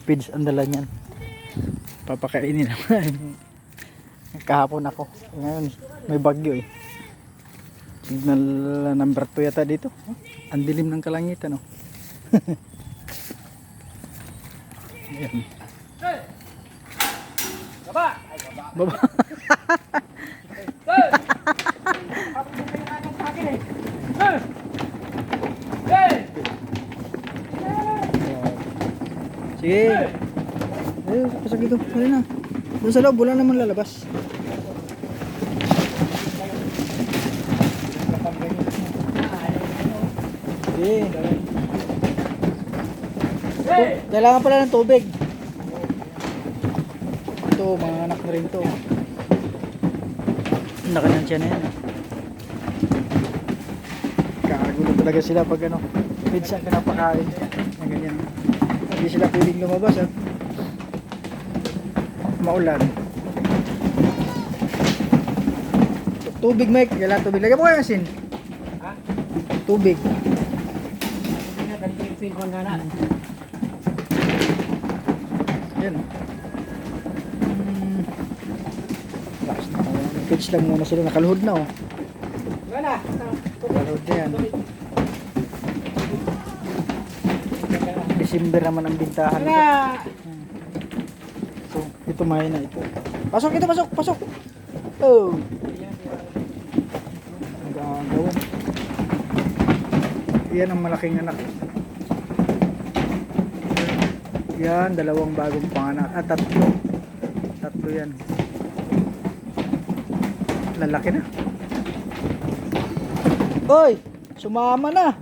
Pids ang dala niyan. Papakainin naman. Kahapon ako. Ngayon may bagyo eh. Signal number 2 yata dito. Ang dilim ng kalangitan oh. Ayan. Baba! Baba. Sige. Ayun, pasok dito. Pwede na. Doon sa loob, wala naman lalabas. Sige. Kailangan pala ng tubig. Ito, mga anak na rin to. Nakanan siya na yan. Kagulo talaga sila pag ano, feeds ang pinapakain. Ganyan. Hindi sila pwedeng lumabas ha. Maulan. Tubig Mike, kailangan tubig. Lagyan mo kayo asin. Ha? Tubig. Yan o. Lakas na kaya. Pitch lang muna sila. Nakaluhod na o. Nakaluhod na yan. December naman ang bintahan ito. So, ito mahina ito. Pasok ito, pasok, pasok. Oh. Ang gagawin. Yan ang malaking anak. Yan, dalawang bagong panganak. Ah, tatlo. Tatlo yan. Lalaki na. Hoy, sumama na.